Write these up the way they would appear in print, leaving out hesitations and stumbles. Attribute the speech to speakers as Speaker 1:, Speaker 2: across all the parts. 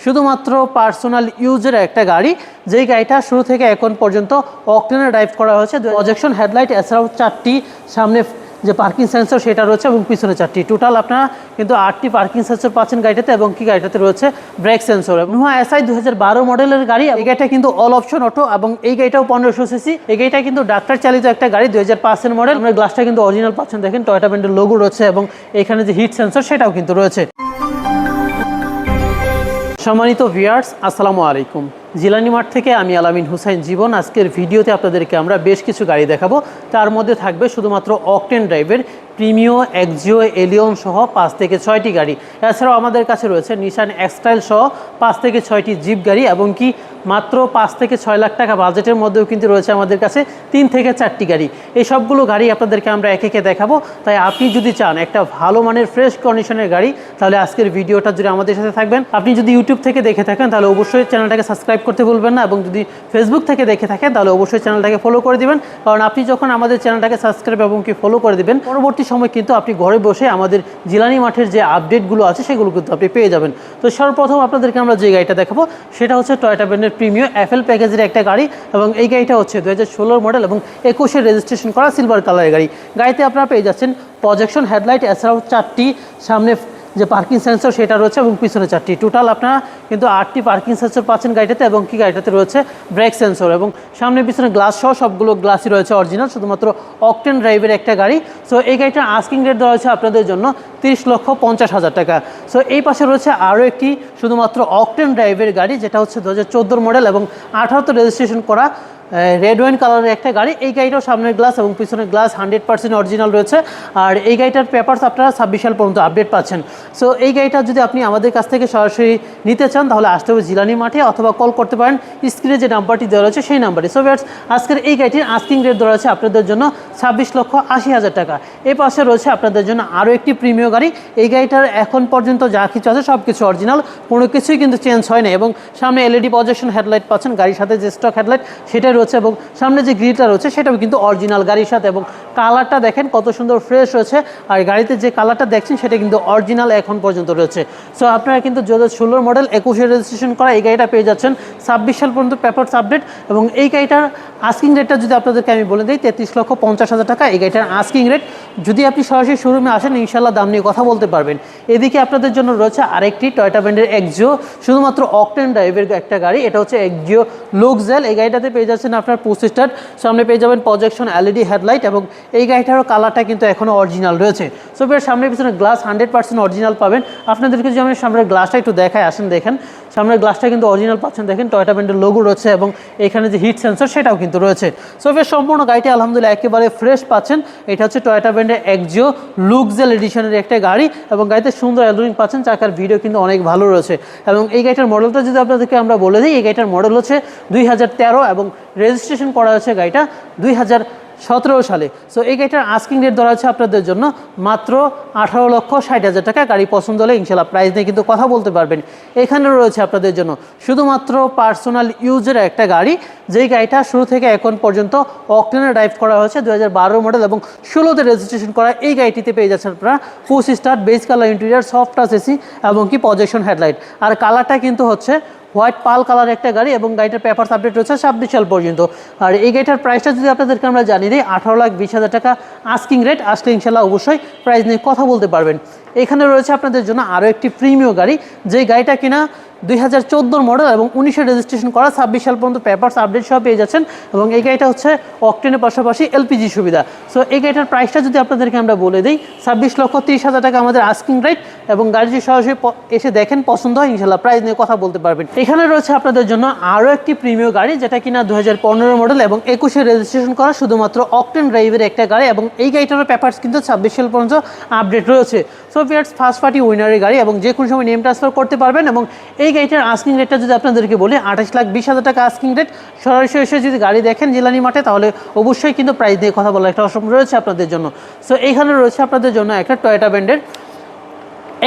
Speaker 1: শুধুমাত্র পার্সোনাল ইউজের একটা গাড়ি, যেই গাড়িটা শুরু থেকে এখন পর্যন্ত অকটেনে ড্রাইভ করা হয়েছে। প্রজেকশন হেডলাইট এছাড়াও 4টি সামনে যে পার্কিং সেন্সর সেটা রয়েছে এবং পিছনে 4টি, টোটাল আপনারা কিন্তু 8টি পার্কিং সেন্সর পাচ্ছেন গাড়িটাতে। এবং কি গাড়িটাতে রয়েছে ব্রেক সেন্সর। নোহা এসআই 2012 মডেলের গাড়ি। এই গাড়িটা কিন্তু অল অপশন অটো এবং এই গাড়িটাও 1500 সিসি। এই গাড়িটা কিন্তু ডাক্তার চালিত একটা গাড়ি, 2005 মডেল। আমরা গ্লাসটা কিন্তু অরিজিনাল পাচ্ছেন, দেখেন টয়োটা ব্র্যান্ডের লোগো রয়েছে এবং এখানে যে হিট সেন্সর সেটাও কিন্তু রয়েছে। সম্মানিত ভিউয়ার্স, আসসালামু আলাইকুম। জিলানি মাঠ থেকে আমি আলামিন হুসাইন জীবন। আজকের ভিডিওতে আপনাদেরকে আমরা বেশ কিছু গাড়ি দেখাবো। তার মধ্যে থাকবে শুধুমাত্র অকটেন ড্রাইভের প্রিমিও, এক্সিও, এলিয়ন সহ 5 থেকে 6টি গাড়ি। এছাড়াও আমাদের কাছে রয়েছে নিশান এক্সটাইল সহ 5 থেকে 6টি জিপ গাড়ি এবং কি মাত্র 5 থেকে 6 লাখ টাকা বাজেটের মধ্যেও কিন্তু রয়েছে আমাদের কাছে 3 থেকে 4টি গাড়ি। এই সবগুলো গাড়ি আপনাদেরকে আমরা একে একে দেখাবো। তাই আপনি যদি চান একটা ভালো মানের ফ্রেশ কন্ডিশনের গাড়ি, তাহলে আজকের ভিডিওটা জুড়ে আমাদের সাথে থাকবেন। আপনি যদি ইউটিউব থেকে দেখে থাকেন তাহলে অবশ্যই চ্যানেলটাকে সাবস্ক্রাইব করতে ভুলবেন না, এবং যদি ফেসবুক থেকে দেখে থাকেন তাহলে অবশ্যই চ্যানেলটাকে ফলো করে দিবেন। কারণ আপনি যখন আমাদের চ্যানেলটাকে সাবস্ক্রাইব এবং কি ফলো করে দিবেন, পরবর্তী সময় কিন্তু আপনি ঘরে বসে আমাদের জিলানি মাঠের যে আপডেটগুলো আছে সেগুলো কিন্তু আপনি পেয়ে যাবেন। তো সর্বপ্রথম আপনাদেরকে আমরা যে গাড়িটা দেখাবো সেটা হচ্ছে টয়োটা ব্র্যান্ডের প্রিমিও এফএল প্যাকেজের একটা গাড়ি। এবং এই গাড়িটা হচ্ছে 2016 মডেল এবং 21-এর রেজিস্ট্রেশন করা সিলভার কালারের গাড়ি। গাড়িতে আপনারা পেয়ে যাচ্ছেন প্রজেকশন হেডলাইট এছাড়াও 4টি সামনে যে পার্কিং সেন্সর সেটা রয়েছে এবং পিছনে 4টি, টোটাল আপনারা কিন্তু 8টি পার্কিং সেন্সর পাচ্ছেন গাড়িটাতে। এবং কি গাড়িটাতে রয়েছে ব্রেক সেন্সর এবং সামনে পিছনে গ্লাস সহ সবগুলো গ্লাসই রয়েছে অরিজিনাল, শুধুমাত্র অকটেন ড্রাইভের একটা গাড়ি। সো এই গাড়িটার আস্কিং রেট দেওয়া হয়েছে আপনাদের জন্য 30,50,000 টাকা। সো এই পাশে রয়েছে আরও একটি শুধুমাত্র অকটেন ড্রাইভের গাড়ি, যেটা হচ্ছে 2014 মডেল এবং 18তে রেজিস্ট্রেশন করা রেড ওয়াইন কালারের একটা গাড়ি। এই গাড়িটাও সামনের গ্লাস এবং পিছনের গ্লাস 100% অরিজিনাল রয়েছে। আর এই গাড়িটার পেপারস আপনারা 26 সাল পর্যন্ত আপডেট পাচ্ছেন। সো এই গাড়িটা যদি আপনি আমাদের কাছ থেকে সরাসরি নিতে চান তাহলে আসতে হবে জিলানি মাঠে, অথবা কল করতে পারেন স্ক্রিনে যে নাম্বারটি দেওয়া রয়েছে সেই নাম্বারে। সো ভিউয়ার্স, আজকের এই গাড়িটির আস্কিং রেট দেওয়া রয়েছে আপনাদের জন্য 26,80,000 টাকা। এই পাশে রয়েছে আপনাদের জন্য আরও একটি প্রিমিয় গাড়ি। এই গাড়িটার এখন পর্যন্ত যা কিছু আছে সব কিছু অরিজিনাল, কোনো কিছুই কিন্তু চেঞ্জ হয় না। এবং সামনে এলইডি প্রজেকশন হেডলাইট পাচ্ছেন, গাড়ির সাথে যে স্টক হেডলাইট সেটাই রয়েছে এবং সামনে যে গ্রিলটা রয়েছে সেটাও কিন্তু অরিজিনাল গাড়ির সাথে। এবং কালারটা দেখেন কত সুন্দর ফ্রেশ রয়েছে, আর গাড়িতে যে কালারটা দেখছেন সেটা কিন্তু অরিজিনাল এখন পর্যন্ত রয়েছে। সো আপনারা কিন্তু 2016 মডেল 21-এ রেজিস্ট্রেশন করা এই গাড়িটা পেয়ে যাচ্ছেন 26 সাল পর্যন্ত পেপারস আপডেট। এবং এই গাড়িটার আস্কিং রেটটা যদি আপনাদেরকে আমি বলে দিই 33,50,000 টাকা এই গাড়িটার আস্কিং রেট। যদি আপনি সরাসরি শোরুমে আসেন ইনশাল্লাহ দাম নিয়ে কথা বলতে পারবেন। এদিকে আপনাদের জন্য রয়েছে আরেকটি টয়োটা ব্র্যান্ডের এক্সিও, শুধুমাত্র অকটেন ড্রাইভের একটা গাড়ি। এটা হচ্ছে এক্সিও লুকজেল। এই গাড়িটাতে পেয়ে যাচ্ছেন আপনার পুশ স্টার্ট, সামনে পেয়ে যাবেন প্রজেকশন এলইডি হেডলাইট এবং এই গাড়িটারও কালারটা কিন্তু এখনও অরিজিনাল রয়েছে। সো এর সামনে পিছনে গ্লাস 100% অরিজিনাল পাবেন। আপনাদেরকে যদি আমি সামনের গ্লাসটা একটু দেখায়, আসেন দেখেন সামনের গ্লাসটা কিন্তু অরিজিনাল পাচ্ছেন, দেখেন টয়োটা ব্র্যান্ডের লোগো রয়েছে এবং এখানে যে হিট সেন্সর সেটাও কিন্তু রয়েছে। সো এর সম্পূর্ণ গাড়িটি আলহামদুলিল্লাহ একেবারে ফ্রেশ পাচ্ছেন। এটা হচ্ছে টয়োটা ব্র্যান্ডের এক্সিও লুকজেল এডিশনের একটা গাড়ি এবং গাড়িতে সুন্দর অ্যালুমিনিয়াম পাচ্ছেন, চাকার ভিডিও কিন্তু অনেক ভালো রয়েছে। এবং এই গাড়িটার মডেলটা যদি আপনাদেরকে আমরা বলে দিই, এই গাড়িটার মডেল হচ্ছে 2013 এবং রেজিস্ট্রেশন করা হয়েছে গাড়িটা 2017 সালে। সো এই গাড়িটার আস্কিং রেট ধরা হচ্ছে আপনাদের জন্য মাত্র 18,60,000 টাকা। গাড়ি পছন্দ হলে ইনশাল্লাহ প্রাইস নিয়ে কিন্তু কথা বলতে পারবেন। এখানে রয়েছে আপনাদের জন্য শুধুমাত্র পার্সোনাল ইউজের একটা গাড়ি, যেই গাড়িটা শুরু থেকে এখন পর্যন্ত অকটেনে ড্রাইভ করা হয়েছে 2012 মডেল এবং 16তে রেজিস্ট্রেশন করা এই গাড়িটিতে পেয়ে যাচ্ছেন আপনারা push start, beige colour interior, soft touch AC এবং কি প্রজেকশন হেডলাইট। আর কালারটা কিন্তু হচ্ছে হোয়াইট পাল কালার একটা গাড়ি এবং গাড়িটার পেপারস আপডেট রয়েছে 26 সাল পর্যন্ত। আর এই গাড়িটার প্রাইসটা যদি আপনাদেরকে আমরা জানিয়ে দিই 18,20,000 টাকা আস্কিং রেট। আসলে ইনশাল্লাহ অবশ্যই প্রাইস নিয়ে কথা বলতে পারবেন। এখানে রয়েছে আপনাদের জন্য আরও একটি প্রিমিয় গাড়ি, যেই গাড়িটা কিনা 2014 মডেল এবং 19-এ রেজিস্ট্রেশন করা, 26 সাল পর্যন্ত পেপারস আপডেট সহ পেয়ে যাচ্ছেন। এবং এই গাড়িটা হচ্ছে অকটেনের পাশাপাশি এলপিজি সুবিধা। সো এই গাড়িটার প্রাইসটা যদি আপনাদেরকে আমরা বলে দিই 26,30,000 টাকা আমাদের আস্কিং রেট। এবং গাড়িটি সরাসরি এসে দেখেন, পছন্দ হয় ইনশাল্লাহ প্রাইস নিয়ে কথা বলতে পারবেন। এখানে রয়েছে আপনাদের জন্য আরও একটি প্রিমিয় গাড়ি, যেটা কিনা 2015 মডেল এবং 21-এ রেজিস্ট্রেশন করা, শুধুমাত্র অকটেন ড্রাইভের একটা গাড়ি। এবং এই গাড়িটারও পেপারস কিন্তু 26 সাল পর্যন্ত আপডেট রয়েছে। সো ভিউয়ার্স, ফার্স্ট পার্টি উইনারের গাড়ি এবং যে কোনো সময় নেম ট্রান্সফার করতে পারবেন। এবং এই গাড়িটার আস্কিং রেটটা যদি আপনাদেরকে বলি 28,20,000 টাকা আস্কিং রেট। সরাসরি এসে যদি গাড়ি দেখেন জিলানি মাঠে তাহলে অবশ্যই কিন্তু প্রাইস দিয়ে কথা বলার একটা অপশন রয়েছে আপনাদের জন্য। সো এইখানে রয়েছে আপনাদের জন্য একটা টয়োটা ব্র্যান্ডের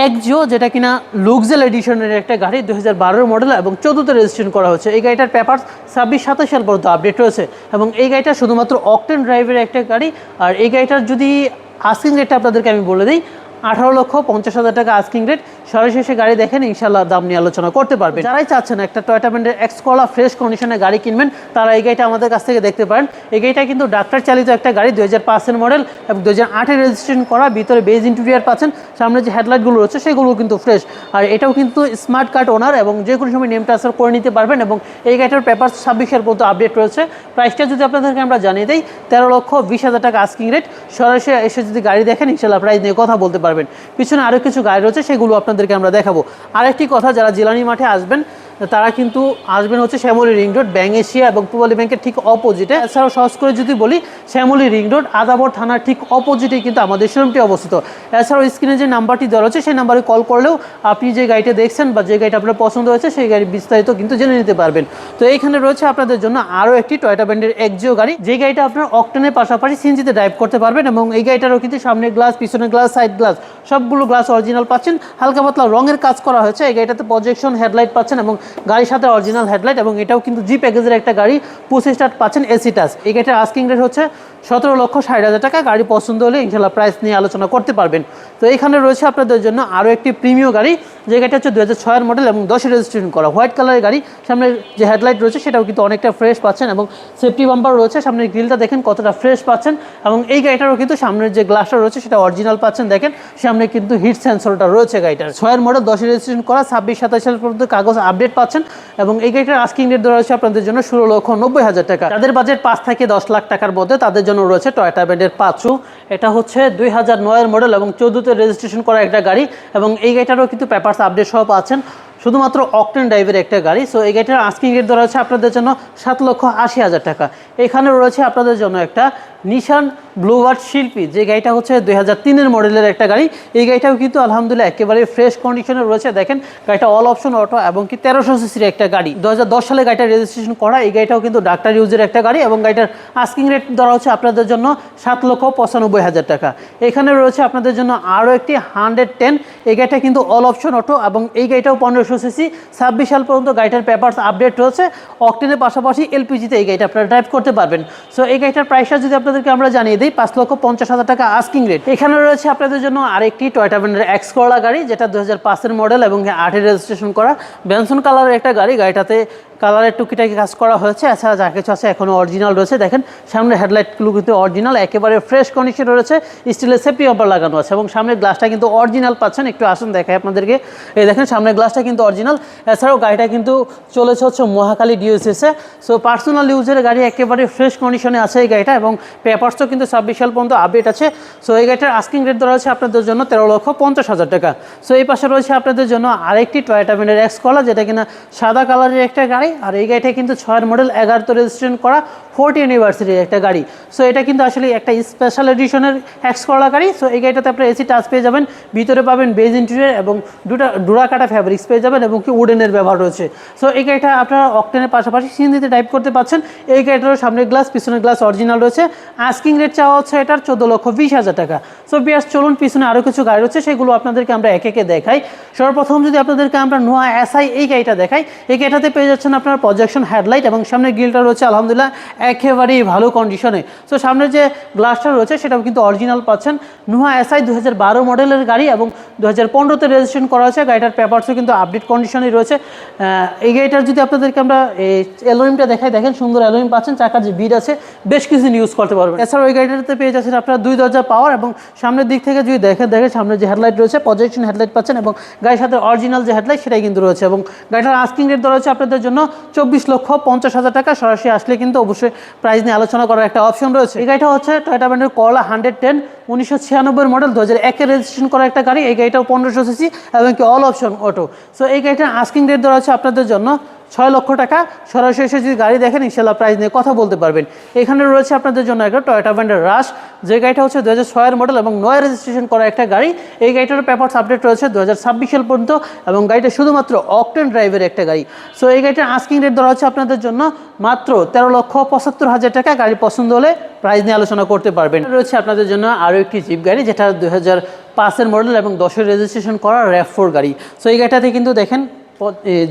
Speaker 1: এক্সিও, যেটা কিনা লুকজেল এডিশনের একটা গাড়ি, 2012 মডেল এবং 14তে রেজিস্ট্রেশন করা হচ্ছে। এই গাড়িটার পেপারস 26-27 সাল পর্যন্ত আপডেট রয়েছে। এবং এই গাড়িটা শুধুমাত্র অকটেন ড্রাইভের একটা গাড়ি। আর এই গাড়িটার যদি আস্কিং রেটটা আপনাদেরকে আমি বলে দিই 18,50,000 টাকা আস্কিং রেট। সরাসরি গাড়ি দেখেন, ইনশাল্লাহ দাম নিয়ে আলোচনা করতে পারবেন। যারাই চাচ্ছেন একটা টয়োটা ব্র্যান্ডের এক্স করলা ফ্রেশ কন্ডিশনে গাড়ি কিনবেন, তারা এই গাড়িটা আমাদের কাছ থেকে দেখতে পারেন। এই গাড়িটা কিন্তু ডাক্তার চালিত একটা গাড়ি, 2005-এর মডেল এবং 2008-এর রেজিস্ট্রেশন করা। ভিতরে বেজ ইন্টেরিয়র পাচ্ছেন, সামনে যে হেডলাইটগুলো রয়েছে সেগুলো কিন্তু ফ্রেশ। আর এটাও কিন্তু স্মার্ট কার্ড ওনার এবং যে কোনো সময় নেম ট্রান্সফার করে নিতে পারবেন। এবং এই গাড়িটার পেপার 26-এর পর্যন্ত আপডেট রয়েছে। প্রাইসটা যদি আপনাদেরকে আমরা জানিয়ে দিই, 13,20,000 টাকা আস্কিং রেট। সরাসরি এসে যদি গাড়ি দেখেন, ইনশাল্লাহ প্রাইস নিয়ে কথা বলতে পারবেন। পিছনে আরও কিছু গাড়ি রয়েছে, সেগুলো আপনাদেরকে আমরা দেখাবো। আরেকটি কথা, যারা জিলানি মাঠে আসবেন তারা কিন্তু আসবেন হচ্ছে Shyamoli ring road, bank Asia এবং পূবালী ব্যাংকের ঠিক অপোজিটে। এছাড়াও সহজ করে যদি বলি, শ্যামলী রিং রোড আদাবর থানার ঠিক অপোজিটে কিন্তু আমাদের শোরুমটি অবস্থিত। এছাড়াও স্ক্রিনে যে নাম্বারটি দেওয়া রয়েছে সেই নাম্বারে কল করলেও আপনি যে গাড়িটা দেখছেন বা যে গাড়িটা আপনার পছন্দ হয়েছে সেই গাড়ির বিস্তারিত কিন্তু জেনে নিতে পারবেন। তো এইখানে রয়েছে আপনাদের জন্য আরও একটি টয়োটা ব্র্যান্ডের এক্সিও গাড়ি, যে গাড়িটা আপনার অকটেনের পাশাপাশি সিএনজিতে ড্রাইভ করতে পারবেন। এবং এই গাড়িটারও কিন্তু সামনে গ্লাস, পিছনে গ্লাস, সাইড গ্লাস সবগুলো গ্লাস অরিজিনাল পাচ্ছেন। হালকা পাতলা রঙের কাজ করা হয়েছে। এই গাড়িটাতে প্রজেকশন হেডলাইট পাচ্ছেন এবং গাড়ির সাথে অরিজিনাল হেডলাইট। এবং এটাও কিন্তু জি প্যাকেজের একটা গাড়ি, 25 স্টার্ট পাচ্ছেন এসি টাচ। এই গাড়িটার আস্কিং রেট হচ্ছে 17,60,000 টাকা। গাড়ি পছন্দ হলে ইনশাল্লাহ প্রাইস নিয়ে আলোচনা করতে পারবেন। তো এখানে রয়েছে আপনাদের জন্য আরও একটি প্রিমিয়াম গাড়ি, যে গাড়িটা হচ্ছে 2006-এর মডেল এবং 10-এর রেজিস্ট্রেশন করা, হোয়াইট কালারের গাড়ি। সামনে যে হেডলাইট রয়েছে সেটাও কিন্তু অনেকটা ফ্রেশ পাচ্ছেন এবং সেফটি বাম্পার রয়েছে। সামনের গ্রিলটা দেখেন কতটা ফ্রেশ পাচ্ছেন। এবং এই গাড়িটারও কিন্তু সামনের যে গ্লাসটা রয়েছে সেটা অরিজিনাল পাচ্ছেন। দেখেন সামনে কিন্তু হিট সেন্সরটা রয়েছে গাড়িটার। 6-এর মডেল, 10-এর রেজিস্ট্রেশন করা, 26-27 সাল পর্যন্ত কাগজ আপডেট পাচ্ছেন। এবং এই গাড়িটার আস্কিং রেট দেওয়া রয়েছে আপনাদের জন্য 16,90,000 টাকা। তাদের বাজেট 5 থেকে 10 লাখ টাকার মধ্যে, তাদের জন্য রয়েছে টয়োটা ব্র্যান্ডের পাঁচু। এটা হচ্ছে 2009-এর মডেল এবং 14-তে রেজিস্ট্রেশন করা একটা গাড়ি। এবং এই গাড়িটারও কিন্তু পেপারস আপডেট সহ পাচ্ছেন, শুধুমাত্র অকটেন ড্রাইভের একটা গাড়ি। সো এই গাড়িটার আস্কিং রেট দেওয়া রয়েছে আপনাদের জন্য 7,80,000 টাকা। এখানে রয়েছে আপনাদের জন্য একটা নিশান ব্লুবার্ড শিল্পী, যে গাড়িটা হচ্ছে 2003-এর মডেলের একটা গাড়ি। এই গাড়িটাও কিন্তু আলহামদুলিল্লাহ একেবারে ফ্রেশ কন্ডিশনে রয়েছে। দেখেন গাড়িটা অল অপশন অটো এবং কি 1300 সিসির একটা গাড়ি, 2010 সালে গাড়িটা রেজিস্ট্রেশন করা। এই গাড়িটাও কিন্তু ডাক্তার ইউজের একটা গাড়ি এবং গাড়িটার আস্কিং রেট দেওয়া হচ্ছে আপনাদের জন্য 7,95,000 টাকা। এখানে রয়েছে আপনাদের জন্য আরও একটি 110। এই গাড়িটা কিন্তু অল অপশন অটো এবং এই গাড়িটাও 1500 সিসি, 26 সাল পর্যন্ত গাড়িটার পেপারস আপডেট রয়েছে। অকটেনের পাশাপাশি এলপিজিতে এই গাড়িটা আপনারা ড্রাইভ করতে পারবেন। সো এই গাড়িটার প্রাইসটা যদি আপনাদেরকে আমরা জানিয়ে দিই, 5,50,000 টাকা আস্কিং রেট। এখানে রয়েছে আপনাদের জন্য আরেকটি টয়োটা ব্র্যান্ডের এক্স করলা গাড়ি, যেটা 2005-এর মডেল এবং 8-এর রেজিস্ট্রেশন করা, বেনসন কালারের একটা গাড়ি। গাড়িটাতে কালারের টুকিটাকি কাজ করা হয়েছে, এছাড়া যা কিছু আছে এখনও অরিজিনাল রয়েছে। দেখেন সামনে হেডলাইটগুলো কিন্তু অরিজিনাল, একেবারে ফ্রেশ কন্ডিশন রয়েছে। স্টিলের সেফটি বাম্পার লাগানো আছে এবং সামনের গ্লাসটা কিন্তু অরিজিনাল পাচ্ছেন। একটু আসুন দেখাই আপনাদেরকে। এই দেখেন সামনের গ্লাসটা কিন্তু অরিজিনাল। এছাড়াও গাড়িটা কিন্তু চলেছে হচ্ছে মহাখালী ডিওসিসে। সো পার্সোনাল ইউজের গাড়ি, একেবারে ফ্রেশ কন্ডিশনে আছে এই গাড়িটা এবং পেপারসও কিন্তু 26 সাল পর্যন্ত আপডেট আছে। সো এই গাড়িটার আস্কিং রেট দেওয়া হচ্ছে আপনাদের জন্য 13,50,000 টাকা। সো এই পাশে রয়েছে আপনাদের জন্য আরেকটি টয়োটা ব্র্যান্ডের এক্স করলা, যেটা কিনা সাদা কালারের একটা গাড়ি। আর এই গাড়িটা কিন্তু 6-এর মডেল, 11-তে রেজিস্ট্রেশন করা, 40 অ্যানিভার্সারির একটা গাড়ি। সো এটা কিন্তু আসলে একটা স্পেশাল এডিশনের এক্স করলা গাড়ি। সো এই গাড়িটাতে আপনার এসি টাচ পেয়ে যাবেন, ভিতরে পাবেন বেজ ইন্টেরিয়র এবং ডুরা কাটা ফ্যাব্রিক্স পেয়ে যাবেন এবং কি উডেনের ব্যবহার রয়েছে। সো এই গাড়িটা আপনারা অকটেনের পাশাপাশি সিএনজিতে ড্রাইভ করতে পারছেন। এই গাড়িটারও সামনের গ্লাস, পিছনের গ্লাস অরিজিনাল রয়েছে। আস্কিং রেট চাওয়া হচ্ছে এটার 14,20,000 টাকা। সো বিয়াস, চলুন পিছনে আরও কিছু গাড়ি রয়েছে, সেগুলো আপনাদেরকে আমরা একে একে দেখাই। সর্বপ্রথম যদি আপনাদেরকে আমরা নোয়া এসআই এই গাড়িটা দেখাই, এই গাড়িটাতে পেয়ে যাচ্ছেন আপনার প্রজেকশন হেডলাইট এবং সামনের গ্রিলটা রয়েছে আলহামদুলিল্লাহ একেবারেই ভালো কন্ডিশনে। সো সামনের যে গ্লাসটা রয়েছে সেটাও কিন্তু অরিজিনাল পাচ্ছেন। নোয়া এসআই 2012 মডেলের গাড়ি এবং 2015-তে রেজিস্ট্রেশন করা হয়েছে। গাড়িটার পেপারসও কিন্তু আপডেট কন্ডিশনে রয়েছে। এই গাড়িটার যদি আপনাদেরকে আমরা এই অ্যালুমিনিয়ামটা দেখাই, দেখেন সুন্দর অ্যালুমিনিয়াম পাচ্ছেন, চাকার যে বিড আছে বেশ কিছুদিন ইউজ করতে পারবেন। এছাড়াও ওই গাড়িটাতে পেয়ে যাচ্ছেন আপনার 2 দরজা পাওয়ার এবং সামনের দিক থেকে যদি দেখেন সামনের যে হেডলাইট রয়েছে প্রজেকশন হেডলাইট পাচ্ছেন এবং গাড়ির সাথে অরিজিনাল যে হেডলাইট সেটাই কিন্তু রয়েছে। এবং গাড়িটার আস্কিং রেট দেওয়া হচ্ছে আপনাদের জন্য 24,50,000 টাকা। সরাসরি আসলে কিন্তু অবশ্যই প্রাইস নিয়ে আলোচনা করার একটা অপশন রয়েছে। এই গাড়িটা হচ্ছে টয়োটা ব্র্যান্ডের করলা 110, 1996 মডেল, 2001-এ রেজিস্ট্রেশন করা একটা গাড়ি। এই গাড়িটাও 1500 সিসি এবং কি অল অপশন অটো। সো এই গাড়িটার আস্কিং রেট দেওয়া হচ্ছে আপনাদের জন্য 6 লক্ষ টাকা। সরাসরি এসে যদি গাড়ি দেখেন ইনশাল্লাহ প্রাইস নিয়ে কথা বলতে পারবেন। এখানে রয়েছে আপনাদের জন্য একটা টয়োটা ব্র্যান্ডের রাশ, যে গাড়িটা হচ্ছে 2006-এর মডেল এবং 9-এ রেজিস্ট্রেশন করা একটা গাড়ি। এই গাড়িটার পেপারস আপডেট রয়েছে 2026 সাল পর্যন্ত এবং গাড়িটা শুধুমাত্র অকটেন ড্রাইভের একটা গাড়ি। সো এই গাড়িটার আস্কিং রেট দেওয়া হচ্ছে আপনাদের জন্য মাত্র 13,75,000 টাকা। গাড়ি পছন্দ হলে প্রাইস নিয়ে আলোচনা করতে পারবেন। রয়েছে আপনাদের জন্য আরও একটি জিপ গাড়ি, যেটা 2005-এর মডেল এবং 10-এর রেজিস্ট্রেশন করা RAV4 গাড়ি। সো এই গাড়িটাতে কিন্তু দেখেন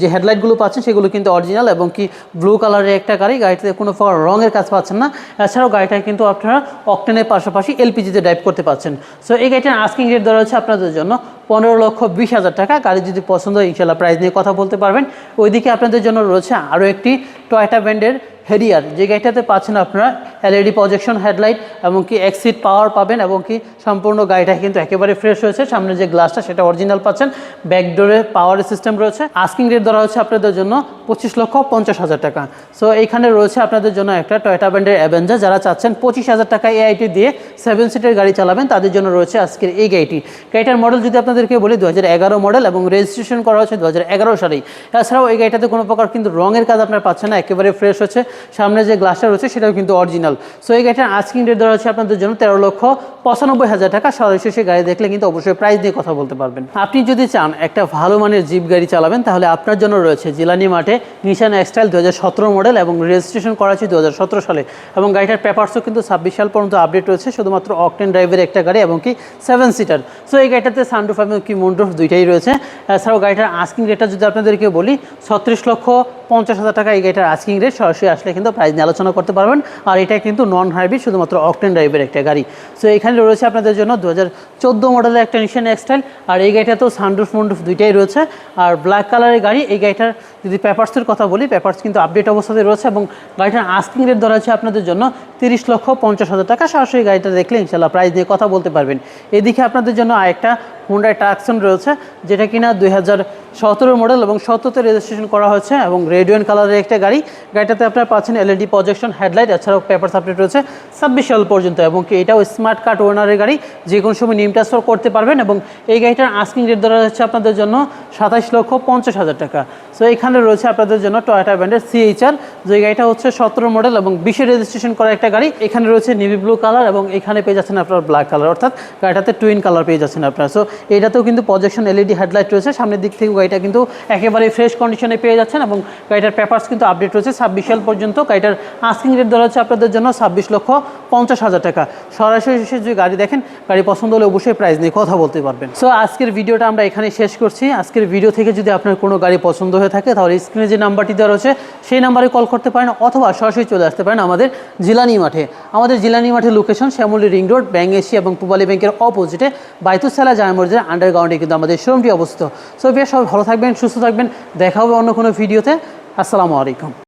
Speaker 1: যে হেডলাইটগুলো পাচ্ছেন সেগুলো কিন্তু অরিজিনাল এবং কি ব্লু কালারের একটা গাড়ি। গাড়িতে কোনো প্রকার রঙের কাজ পাচ্ছেন না। এছাড়াও গাড়িটা কিন্তু আপনারা অকটেনের পাশাপাশি এলপিজিতে ড্রাইভ করতে পারছেন। সো এই গাড়িটার আস্কিং রেট ধরা হচ্ছে আপনাদের জন্য 15,20,000 টাকা। গাড়ি যদি পছন্দ হয় ইনশাল্লাহ প্রাইস নিয়ে কথা বলতে পারবেন। ওইদিকে আপনাদের জন্য রয়েছে আরও একটি টয়োটা ব্র্যান্ডের হেরিয়ার, যে গাড়িটাতে পাচ্ছেন আপনারা এলইডি প্রজেকশন হেডলাইট এবং কি এক্সিট পাওয়ার পাবেন এবং কি সম্পূর্ণ গাড়িটা কিন্তু একেবারে ফ্রেশ হয়েছে। সামনে যে গ্লাসটা সেটা অরিজিনাল পাচ্ছেন, ব্যাকডোরে পাওয়ার সিস্টেম রয়েছে। আস্কিং রেট ধরা হচ্ছে আপনাদের জন্য 25,50,000 টাকা। সো এইখানে রয়েছে আপনাদের জন্য একটা টয়োটা ব্র্যান্ডের অ্যাভেঞ্জার। যারা চাচ্ছেন 25,000 টাকা এআইটি দিয়ে 7 সিটের গাড়ি চালাবেন তাদের জন্য রয়েছে আজকের এই গাড়িটি। গাড়িটার মডেল যদি আপনাদেরকে বলি 2011 মডেল এবং রেজিস্ট্রেশন করা হচ্ছে 2011 সালেই। এছাড়াও এই গাড়িটাতে কোনো প্রকার কিন্তু রঙের কাজ আপনারা পাচ্ছেন না, একেবারে ফ্রেশ হচ্ছে। সামনে যে গ্লাসটা রয়েছে সেটাও কিন্তু অরিজিনাল। সো এই গাড়িটার আস্কিং রেট ধরা হচ্ছে আপনাদের জন্য 13,95,000 টাকা। সরাসরি গাড়ি দেখলে কিন্তু অবশ্যই প্রাইস দিয়ে কথা বলতে পারবেন। আপনি যদি চান একটা ভালো মানের জিপ গাড়ি চালাবেন তাহলে আপনার জন্য রয়েছে জিলানি মাঠে নিশান এক্সটাইল 2017 মডেল এবং রেজিস্ট্রেশন করা হচ্ছে 2017 সালে এবং গাড়িটার পেপারসও কিন্তু 26 সাল পর্যন্ত আপডেট রয়েছে। শুধুমাত্র অকটেন ড্রাইভের একটা গাড়ি এবং কি 7 সিটার। সো এই গাড়িটাতে সানরুফ এবং কি মুনরুফ দুইটাই রয়েছে। এছাড়াও গাড়িটার আস্কিং রেটটা যদি আপনাদেরকে বলি 36,50,000 টাকা এই গাড়িটার আস্কিং রেট। সরাসরি আসলে কিন্তু প্রাইস নিয়ে আলোচনা করতে পারবেন। আর এটা কিন্তু নন হাইব্রিড, শুধুমাত্র অকটেন ড্রাইভের একটা গাড়ি। সো এখানে রয়েছে আপনাদের জন্য 2014 মডেলের একটা নিশান এক্সটাইল। আর এই গাড়িটাতেও সানরুফ মুনরুফ দুইটাই রয়েছে। আর ব্ল্যাক কালারের গাড়ি। এই গাড়িটার যদি পেপারসের কথা বলি, পেপারস কিন্তু আপডেট অবস্থাতে রয়েছে এবং গাড়িটার আস্কিং রেট ধরা হচ্ছে আপনাদের জন্য 30,50,000 টাকা। সরাসরি গাড়িটা দেখলে ইনশাল্লাহ প্রাইস দিয়ে কথা বলতে পারবেন। এদিকে আপনাদের জন্য আরেকটা হুন্ডাই টাকসন রয়েছে, যেটা কিনা 2017 মডেল এবং 17তে রেজিস্ট্রেশন করা হয়েছে এবং রেড ওয়াইন কালারের একটা গাড়ি। গাড়িটাতে আপনারা পাচ্ছেন এলইডি প্রজেকশন হেডলাইট। এছাড়াও পেপারস আপডেট রয়েছে 26 সাল পর্যন্ত এবং কি এটাও স্মার্ট কার্ড ওনারের গাড়ি, যে কোনো সময় নিম ট্রান্সফার করতে পারবেন। এবং এই গাড়িটার আস্কিং রেট ধরা হচ্ছে আপনাদের জন্য 27,50,000 টাকা। সো এখানে রয়েছে আপনাদের জন্য টয়োটা ব্র্যান্ডের সিএইচআর, যে গাড়িটা হচ্ছে 17 মডেল এবং 20-এ রেজিস্ট্রেশন করা একটা গাড়ি। এখানে রয়েছে নেভি ব্লু কালার এবং এখানে পেয়ে যাচ্ছেন আপনার ব্ল্যাক কালার, অর্থাৎ গাড়িটাতে টুইন কালার পেয়ে যাচ্ছেন আপনারা। সো এটাতেও কিন্তু প্রজেকশন এলইডি হেডলাইট রয়েছে। সামনের দিক থেকে গাড়িটা কিন্তু একেবারে ফ্রেশ কন্ডিশনে পেয়ে যাচ্ছেন এবং গাড়িটার পেপারস কিন্তু আপডেট রয়েছে 26 সাল পর্যন্ত। গাড়িটার আস্কিং রেট ধরা হচ্ছে আপনাদের জন্য 26,50,000 টাকা। সরাসরি এসে যদি গাড়ি দেখেন, গাড়ি পছন্দ হলে অবশ্যই প্রাইস নিয়ে কথা বলতে পারবেন। সো আজকের ভিডিওটা আমরা এখানে শেষ করছি। আজকের ভিডিও থেকে যদি আপনার কোনো গাড়ি পছন্দ হয়ে থাকে তাহলে স্ক্রিনে যে নাম্বারটি দেওয়া রয়েছে সেই নাম্বারে কল করতে পারেন অথবা সরাসরি চলে আসতে পারেন আমাদের জিলানি মাঠে। আমাদের জিলানি মাঠের location Shyamoli ring road, bank Asia এবং পূবালী ব্যাংকের অপোজিটে বাইতুসালা জামে মসজিদের আন্ডারগ্রাউন্ডে কিন্তু আমাদের শোরুমটি অবস্থিত। সো বেশ সবাই ভালো থাকবেন, সুস্থ থাকবেন। দেখা হবে অন্য কোনো ভিডিওতে। আসসালামু আলাইকুম।